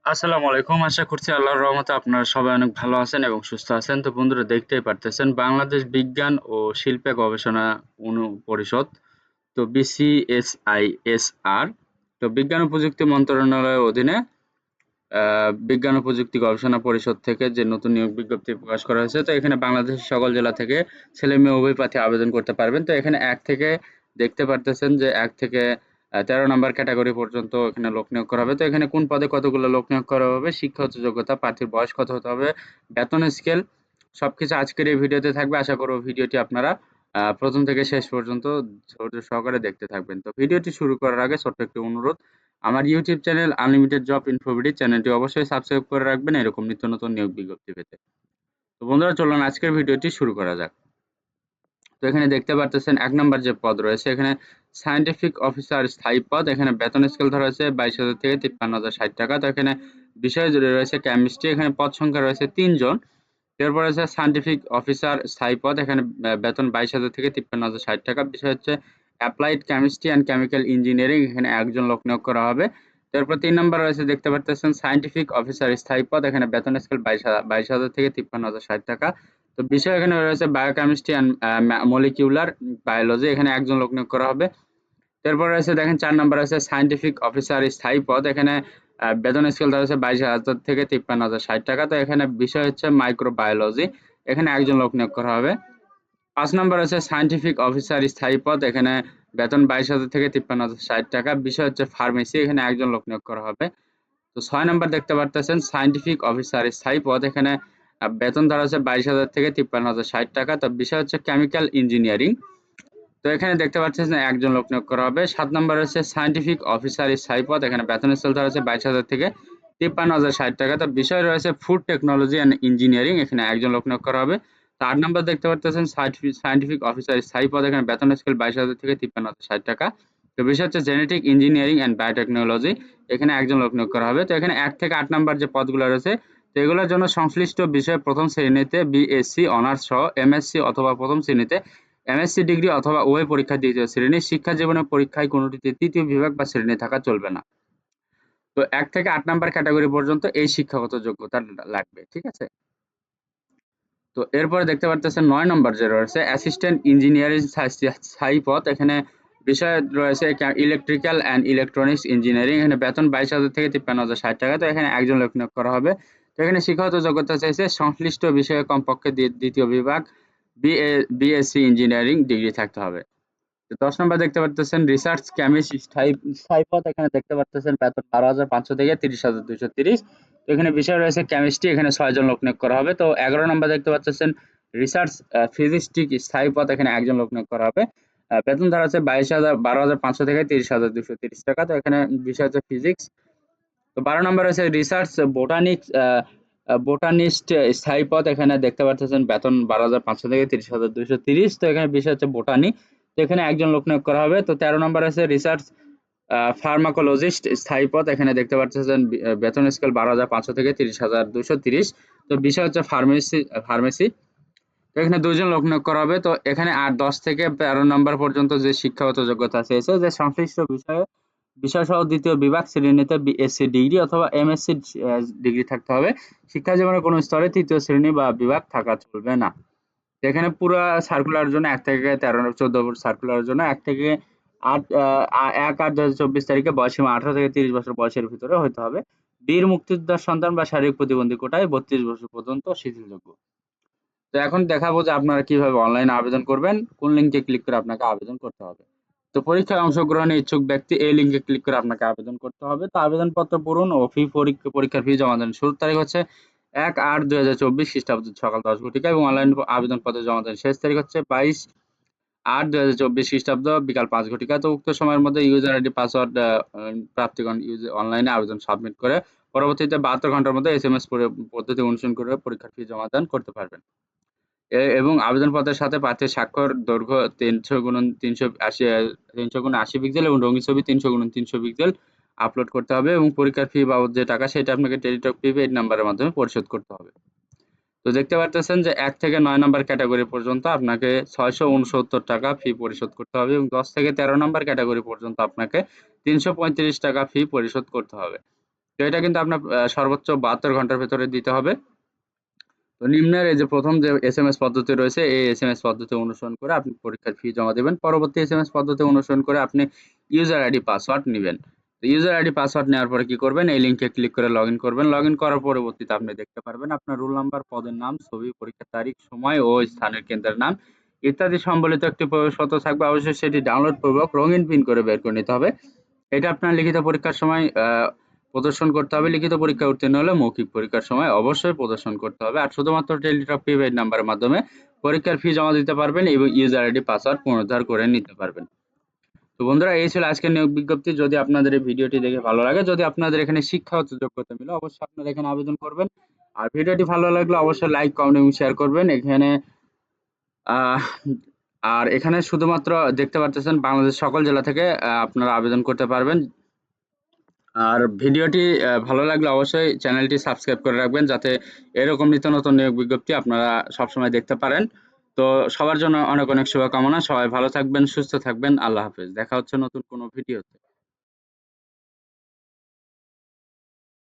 আসসালামু আলাইকুম। আশা করছি আল্লাহর রহমতে আপনারা সবাই অনেক ভালো আছেন এবং সুস্থ আছেন। তো বন্ধুরা দেখতেই পারতেছেন বাংলাদেশ বিজ্ঞান ও শিল্পে গবেষণা পরিষদ তো বিসিএসআইএসআর তো বিজ্ঞান ও প্রযুক্তি মন্ত্রণালয়ের অধীনে বিজ্ঞান ও প্রযুক্তি গবেষণা পরিষদ থেকে যে নতুন নিয়োগ বিজ্ঞপ্তি প্রকাশ করা হয়েছে। তো এখানে বাংলাদেশের সকল জেলা থেকে ছেলে মেয়ে উভয় প্রার্থী আবেদন করতে পারবেন। তো এখানে ১ থেকে দেখতে পারতেছেন যে ১ থেকে ১৩ নাম্বার ক্যাটেগরি পর্যন্ত এখানে লোক নিয়োগ করা হবে। তো এখানে কোন পদে কতগুলো লোক নিয়োগ করা হবে, শিক্ষাগত যোগ্যতা, প্রার্থীর বয়স কত হতে হবে, বেতন স্কেল সবকিছু আজকের এই ভিডিওতে থাকবে। আশা করব ভিডিওটি আপনারা ১ম থেকে শেষ পর্যন্ত ধৈর্য সহকারে দেখতে থাকবেন। তো ভিডিওটি শুরু করার আগে ছোট্ট একটি অনুরোধ, আমার ইউটিউব চ্যানেল আনলিমিটেড জব ইনফোভিডি চ্যানেলটি অবশ্যই সাবস্ক্রাইব করে রাখবেন এরকম নিত্য নতুন নিয়োগ বিজ্ঞপ্তি পেতে। তো বন্ধুরা চলুন আজকের ভিডিওটি শুরু করা যাক। তো এখানে দেখতে পারতেছেন ১ নাম্বার যে পদ রয়েছে এখানে সায়েন্টিফিক অফিসার স্থায়ী পদ। এখানে বেতন স্কেল ধরা হয়েছে ২২,০০০ থেকে ৫৩,০৬০ টাকা। তো এখানে বিষয় জুড়ে রয়েছে কেমিস্ট্রি। এখানে পদ সংখ্যা রয়েছে ৩ জন। এরপর আছে সায়েন্টিফিক অফিসার স্থায়ী পদ। এখানে বেতন ২২,০০০ থেকে ৫৩,০৬০ টাকা। বিষয় হচ্ছে applied chemistry and chemical engineering. এখানে ১ জন লোক নিয়োগ করা হবে। এরপর ৩ নাম্বার রয়েছে দেখতে পারতেছেন সায়েন্টিফিক অফিসার স্থায়ী পদ। এখানে বেতন স্কেল ২২,০০০ থেকে ৫৩,০৬০ টাকা। তো বিষয় এখানে রয়েছে বায়োকেমিস্ট্রি অ্যান্ড মলিকিউলার বায়োলজি। এখানে ১ জন লোক নিয়োগ করা হবে। এরপর রয়েছে দেখেন ৪ নাম্বার আছে সায়েন্টিফিক অফিসার স্থায়ী পদ। এখানে বেতন স্কেল দেওয়া হয়েছে ২২,০০০ থেকে ৫৩,০৬০ টাকা। তো এখানে বিষয় হচ্ছে মাইক্রোবায়োলজি। এখানে ১ জন লোক নিয়োগ করা হবে। ৫ নাম্বার আছে সায়েন্টিফিক অফিসার স্থায়ী পদ। এখানে বেতন ২২,০০০ থেকে ৫৩,০৬০ টাকা। বিষয় হচ্ছে ফার্মেসি। এখানে ১ জন লোক নিয়োগ করা হবে। তো ৬ নাম্বার দেখতে পারতেছেন সায়েন্টিফিক অফিসার স্থায়ী পদ। এখানে বেতন ধরা হচ্ছে ২২,০০০ থেকে ৫৩,০৬০ টাকা। তো বিষয় হচ্ছে কেমিক্যাল ইঞ্জিনিয়ারিং। তো এখানে দেখতে পাচ্ছেন যে ১ জন লোক নিয়োগ করা হবে। ৭ নাম্বার হচ্ছে সায়েন্টিফিক অফিসার স্থায়ী পদ। এখানে বেতন স্কেল ধরা হচ্ছে ২২,০০০ থেকে ৫৩,০৬০ টাকা। তো বিষয় রয়েছে ফুড টেকনোলজি অ্যান্ড ইঞ্জিনিয়ারিং। এখানে ১ জন লোক নিয়োগ করা হবে। তো ৮ নাম্বার দেখতে পারতেছেন সায়েন্টিফিক অফিসার স্থায়ী পদ। এখানে বেতন স্কেল ২২,০০০ থেকে ৫৩,০৬০ টাকা। তো বিষয় হচ্ছে জেনেটিক ইঞ্জিনিয়ারিং অ্যান্ড বায়োটেকনোলজি। এখানে ১ জন লোক নিয়োগ করা হবে। তো এখানে ১ থেকে ৮ নাম্বার যে পদগুলো রয়েছে তো এগুলোর জন্য সংশ্লিষ্ট বিষয়ে ১ম শ্রেণীতে বিএসসি অনার্স সহ এমএসসি অথবা ১ম শ্রেণীতে এমএসসি ডিগ্রি অথবা উভয় পরীক্ষা ২য় শ্রেণী। শিক্ষা জীবনের পরীক্ষায় কোনটিতে ৩য় বিভাগ বা শ্রেণী থাকা চলবে না। তো ১ থেকে ৮ নাম্বার ক্যাটেগরি পর্যন্ত এই শিক্ষাগত যোগ্যতা লাগবে। ঠিক আছে? তো এরপরে দেখতে পারতেছেন ৯ নম্বর যে রয়েছে অ্যাসিস্ট্যান্ট ইঞ্জিনিয়ারিং স্থায়ী পদ। এখানে বিষয় রয়েছে ইলেকট্রিক্যাল অ্যান্ড ইলেকট্রনিক্স ইঞ্জিনিয়ারিং। এখানে বেতন ২২,০০০ থেকে ৫৩,০৬০ টাকা। তো এখানে ১ জন লোক নিয়োগ করা হবে। তো এখানে শিক্ষাগত যোগ্যতা চাইছে সংশ্লিষ্ট বিষয়ে কমপক্ষে ২য় বিভাগ বিএসসি ইঞ্জিনিয়ারিং ডিগ্রি থাকতে হবে। ১০ নম্বর দেখতে পারতেছেন রিসার্চ কেমিস্ট স্থায়ী পদ। এখানে দেখতে পারতেছেন বেতন ১২,৫০০ থেকে ৩০,২৩০। তো এখানে বিষয় রয়েছে কেমিস্ট্রি। এখানে ৬ জন লোক নিয়োগ করা হবে। তো ১১ নম্বর দেখতে পাচ্ছেন রিসার্চ ফিজিস্টিক স্থায়ী পদ। এখানে ১ জন লোক নিয়োগ করা হবে। বেতন ধরা হচ্ছে ১২,৫০০ থেকে ৩০,২৩০ টাকা। তো এখানে বিষয় হচ্ছে ফিজিক্স। তো ১২ নম্বর হচ্ছে রিসার্চ বোটানিস্ট স্থায়ী পদ। এখানে দেখতে পাচ্ছেন বেতন ১২,৫০০ থেকে ৩০,২৩০। তো এখানে বিষয় হচ্ছে বোটানি। তো এখানে ১ জন লোক নিয়োগ করা হবে। তো ১৩ নম্বর আছে রিসার্চ ফার্মাকোলজিস্ট স্থায়ী পদ। এখানে দেখতে পাচ্ছেন বেতন স্কেল ১২,৫০০ থেকে ৩০,২৩০। তো বিষয় হচ্ছে ফার্মেসি। তো এখানে ২ জন লোক নিয়োগ করা হবে। তো এখানে ১০ থেকে ১৩ নম্বর পর্যন্ত যে শিক্ষাগত যোগ্যতা চেয়েছে যে সংশ্লিষ্ট বিষয়সহ ২য় বিভাগ শ্রেণীতে বিএসসি ডিগ্রি অথবা এমএসসি ডিগ্রি থাকতে হবে। শিক্ষা জীবনের কোনো স্তরে ৩য় শ্রেণী বা বিভাগ থাকা চলবে না। তো এখানে পুরা সার্কুলার জন্য ১ থেকে ১৪ সার্কুলারের জন্য ১ থেকে ১/৮/২০২৪ তারিখে বয়সীমা ১৮ থেকে ৩০ বছর বয়সের ভিতরে হইতে হবে। বীর মুক্তিযোদ্ধার সন্তান বা শারীরিক প্রতিবন্ধী কোটায় ৩২ বছর পর্যন্ত শিথিলযোগ্য। তো এখন দেখাবো যে আপনারা কিভাবে অনলাইনে আবেদন করবেন, কোন লিঙ্কে ক্লিক করে আপনাকে আবেদন করতে হবে। তো পরীক্ষায় অংশগ্রহণে ইচ্ছুক ব্যক্তি এই লিঙ্কে ক্লিক করে আপনাকে আবেদন করতে হবে। তো আবেদনপত্র পূরণ ও পরীক্ষার ফি জমা দেন। শুরুর তারিখ হচ্ছে ১/৮/২০২৪ খ্রিস্টাব্দ সকাল ১০ ঘটিকা এবং অনলাইন আবেদনপত্র জমা দেন শেষ তারিখ হচ্ছে ২২/৮/২০২৪ খ্রিস্টাব্দ বিকাল ৫ ঘটিকা। তো উক্ত সময়ের মধ্যে ইউজার আইডি পাসওয়ার্ড প্রাপ্তিগণ অনলাইনে আবেদন সাবমিট করে পরবর্তীতে ৭২ ঘন্টার মধ্যে এসএমএস পদ্ধতি অনুসরণ করে পরীক্ষার ফি জমা দান করতে পারবেন। এবং আবেদনপত্রের সাথে প্রার্থীর স্বাক্ষর দৈর্ঘ্য ৩০০x৮০ পিক্সেল এবং রঙিন ছবি ৩০০x৩০০ পিক্সেল আপলোড করতে হবে এবং পরীক্ষার ফি বাবদ যে টাকা সেটা আপনাকে টেলিটক প্রিপেইড নাম্বারের মাধ্যমে পরিশোধ করতে হবে। তো দেখতে পারতেছেন যে ১ থেকে ৯ নাম্বার ক্যাটেগরি পর্যন্ত আপনাকে ৬৬৯ টাকা ফি পরিশোধ করতে হবে এবং ১০ থেকে ১৩ নাম্বার ক্যাটেগরি পর্যন্ত আপনাকে ৩৩৫ টাকা ফি পরিশোধ করতে হবে। তো এটা কিন্তু আপনার সর্বোচ্চ 72 ঘন্টার ভেতরে দিতে হবে। তো নিম্নের এই যে প্রথম যে এসএমএস পদ্ধতি রয়েছে, এই এসএমএস পদ্ধতি অনুসরণ করে আপনি পরীক্ষার ফি জমা দিবেন। পরবর্তী এসএমএস পদ্ধতি অনুসরণ করে আপনি ইউজার আইডি পাসওয়ার্ড নিবেন। তো ইউজার আইডি পাসওয়ার্ড নেওয়ার পরে কি করবেন, এই লিংকে ক্লিক করে লগইন করবেন। লগইন করার পরবর্তীতে আপনি দেখতে পারবেন আপনার রোল নাম্বার, পদের নাম, ছবি, পরীক্ষার তারিখ, সময় ও স্থানের কেন্দ্রের নাম ইত্যাদি সম্বলিত একটি প্রবেশপত্র থাকবে। অবশ্যই সেটি ডাউনলোড পূর্বক রঙিন প্রিন্ট করে বের করে নিতে হবে। এটা আপনার লিখিত পরীক্ষার সময় প্রদর্শন করতে হবে। লিখিত পরীক্ষায় উত্তীর্ণ হলে মৌখিক পরীক্ষার সময় অবশ্যই প্রদর্শন করতে হবে। আর শুধুমাত্র টেলিটক প্রিপেইড নাম্বারের মাধ্যমে পরীক্ষার ফি জমা দিতে পারবেন এবং ইউজার আইডি পাসওয়ার্ড পুনরুদ্ধার করে নিতে পারবেন। তো বন্ধুরা, এই ছিল আজকের নিয়োগ বিজ্ঞপ্তি। যদি আপনাদের এই ভিডিওটি দেখে ভালো লাগে, যদি আপনাদের এখানে শিক্ষাগত যোগ্যতা মিলে, অবশ্যই আপনারা এখানে আবেদন করবেন। আর ভিডিওটি ভালো লাগলে অবশ্যই লাইক, কমেন্ট এবং শেয়ার করবেন। এখানে আহ আর এখানে শুধুমাত্র দেখতে পারতেছেন বাংলাদেশ সকল জেলা থেকে আপনারা আবেদন করতে পারবেন। আর ভিডিওটি ভালো লাগলে অবশ্যই চ্যানেলটি সাবস্ক্রাইব করে রাখবেন, যাতে এরকম নিত্য নতুন নিয়োগ বিজ্ঞপ্তি আপনারা সবসময় দেখতে পারেন। তো সবার জন্য অনেক অনেক শুভকামনা। সবাই ভালো থাকবেন, সুস্থ থাকবেন। আল্লাহ হাফেজ। দেখা হচ্ছে নতুন কোনো ভিডিওতে।